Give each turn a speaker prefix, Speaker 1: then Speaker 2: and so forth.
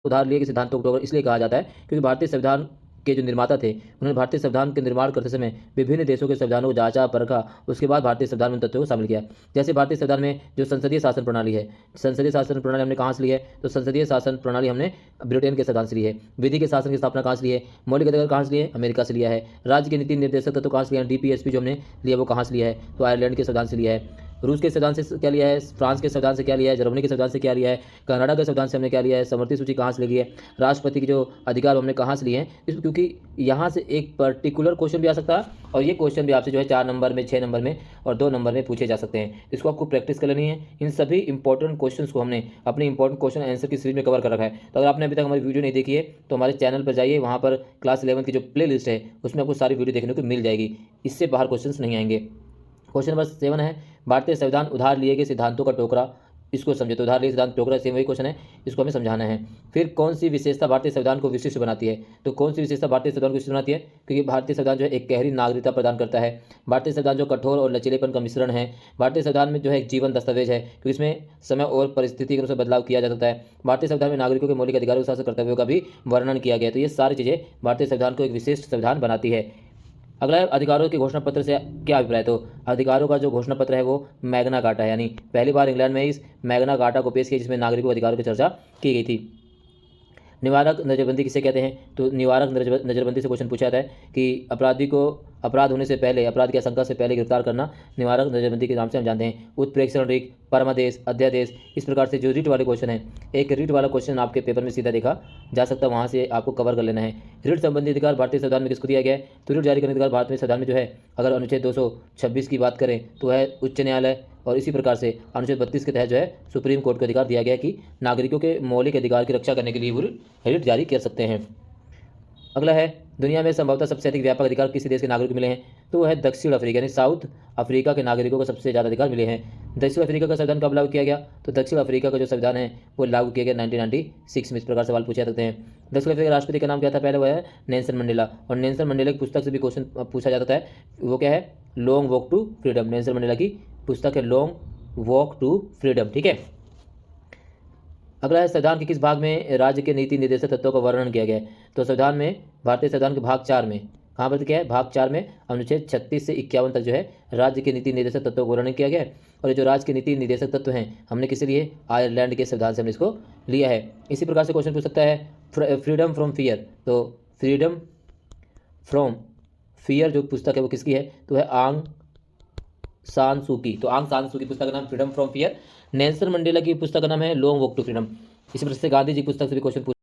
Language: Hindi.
Speaker 1: उधार लिए के सिद्धांतों को इसलिए कहा जाता है क्योंकि भारतीय संविधान के जो निर्माता थे उन्होंने भारतीय संविधान के निर्माण करते समय विभिन्न देशों के संविधानों को जांचा परखा, उसके बाद भारतीय संविधान में उन तथ्यों को शामिल किया। जैसे भारतीय संविधान में जो संसदीय शासन प्रणाली है, संसदीय शासन प्रणाली हमने कहाँ से ली है? तो संसदीय शासन प्रणाली हमने ब्रिटेन के संविधान से ली है। विधि के शासन की स्थापना कहाँ से ली है? मौलिक अधिकार कहाँ से लिए? अमेरिका से लिया है। राज्य के नीति निर्देशक तत्व कहाँ से लिया है? डीपीएसपी जो हमने लिया वो कहाँ से लिया है? तो आयरलैंड के संविधान से लिया है। रूस के संविधान से क्या लिया है? फ्रांस के संविधान से क्या लिया है? जर्मनी के संविधान से क्या लिया है? कनाडा के संविधान से हमने क्या लिया है? समवर्ती सूची कहाँ से ली है? राष्ट्रपति के जो अधिकार हमने कहाँ से लिए हैं? क्योंकि यहाँ से एक पर्टिकुलर क्वेश्चन भी आ सकता है और ये क्वेश्चन भी आपसे जो है 4 नंबर में, 6 नंबर में और 2 नंबर में पूछे जा सकते हैं। इसको आपको प्रैक्टिस कर लेनी है। इन सभी इंपॉर्टेंट क्वेश्चंस को हमने अपने इंपॉर्टेंट क्वेश्चन आंसर की सीरीज में कवर कर रखा है। तो अगर आपने अभी तक हमारी वीडियो नहीं देखी है तो हमारे चैनल पर जाइए, वहाँ पर क्लास 11 की जो प्ले लिस्ट है उसमें आपको सारी वीडियो देखने को मिल जाएगी। इससे बाहर क्वेश्चन नहीं आएंगे। क्वेश्चन नंबर 7 है, भारतीय संविधान उधार लिए गए सिद्धांतों का टोकरा। इसको समझे। तो उधार लिए सिद्धांत टोकरा सेम वही क्वेश्चन है, इसको हमें समझाना है। फिर कौन सी विशेषता भारतीय संविधान को विशिष्ट बनाती है? तो कौन सी विशेषता भारतीय संविधान को विशिष्ट बनाती है? क्योंकि भारतीय संविधान जो है एक गहरी नागरिकता प्रदान करता है। भारतीय संविधान जो कठोर और लचीलेपन का मिश्रण है। भारतीय संविधान में जो है एक जीवन दस्तावेज है क्योंकि इसमें समय और परिस्थिति के अनुसार बदलाव किया जा सकता है। भारतीय संविधान में नागरिकों के मौलिक अधिकारों के साथ कर्तव्यों का भी वर्णन किया गया है। तो ये सारी चीज़ें भारतीय संविधान को एक विशिष्ट संविधान बनाती है। अगला है अधिकारों के घोषणा पत्र से क्या अभिप्राय? तो अधिकारों का जो घोषणा पत्र है वो मैग्ना कार्टा है, यानी पहली बार इंग्लैंड में इस मैग्ना कार्टा को पेश किया जिसमें नागरिकों के अधिकारों की चर्चा की गई थी। निवारक नज़रबंदी किसे कहते हैं? तो निवारक नज़रबंदी से क्वेश्चन पूछा जाता है कि अपराधी को अपराध होने से पहले, अपराध की आशंका से पहले गिरफ्तार करना निवारक नज़रबंदी के नाम से हम जानते हैं। उत्प्रेक्षण रिट, परमादेश, अध्यादेश, इस प्रकार से जो रिट वाले क्वेश्चन है, एक रिट वाला क्वेश्चन आपके पेपर में सीधा देखा जा सकता है, वहाँ से आपको कवर कर लेना है। रिट संबंधी अधिकार भारतीय संविधान में किसको दिया गया है? तो रिट जारी करने का अधिकार भारत में संविधान में जो है, अगर अनुच्छेद 226 की बात करें तो है उच्च न्यायालय, और इसी प्रकार से अनुच्छेद 32 के तहत जो है सुप्रीम कोर्ट को अधिकार दिया गया है कि नागरिकों के मौलिक अधिकार की रक्षा करने के लिए वो रिट जारी कर सकते हैं। अगला है, दुनिया में संभवतः सबसे अधिक व्यापक अधिकार किसी देश के नागरिक को मिले हैं? तो वह है दक्षिण अफ्रीका, यानी साउथ अफ्रीका के नागरिकों को सबसे ज़्यादा अधिकार मिले हैं। दक्षिण अफ्रीका का संविधान कब लागू किया गया? तो दक्षिण अफ्रीका का जो संविधान है वो लागू किया गया 1996 में। इस प्रकार सवाल पूछा सकते हैं। दक्षिण अफ्रीका राष्ट्रपति का नाम क्या था? पहले वह है नेल्सन मंडेला, और नेल्सन मंडेला की पुस्तक से भी क्वेश्चन पूछा जाता है। वो क्या है? Long walk to freedom. Nelson Mandela की पुस्तक है लॉन्ग वॉक टू फ्रीडम। ठीक है। अगला है, संविधान के किस भाग में राज्य के नीति निर्देशक तत्वों का वर्णन किया गया है? तो संविधान में, भारतीय संविधान के भाग 4 में, कहाँ पर क्या है? भाग 4 में अनुच्छेद 36 से 51 तक जो है राज्य के नीति निर्देशक तत्वों का वर्णन किया गया है। और ये जो राज्य के नीति निर्देशक तत्व हैं हमने किसे लिए? आयरलैंड के संविधान से हमने इसको लिया है। इसी प्रकार से क्वेश्चन पूछ सकता है फ्रीडम फ्रॉम फियर। तो फ्रीडम फ्रॉम फियर जो पुस्तक है वो किसकी है? तो है आंग सान सू की। तो आंग सान सू की पुस्तक का नाम freedom from fear. Nelson Mandela की पुस्तक का नाम है लॉन्ग वॉक टू फ्रीडम। इसी प्रकार से गांधी जी की पुस्तक से भी क्वेश्चन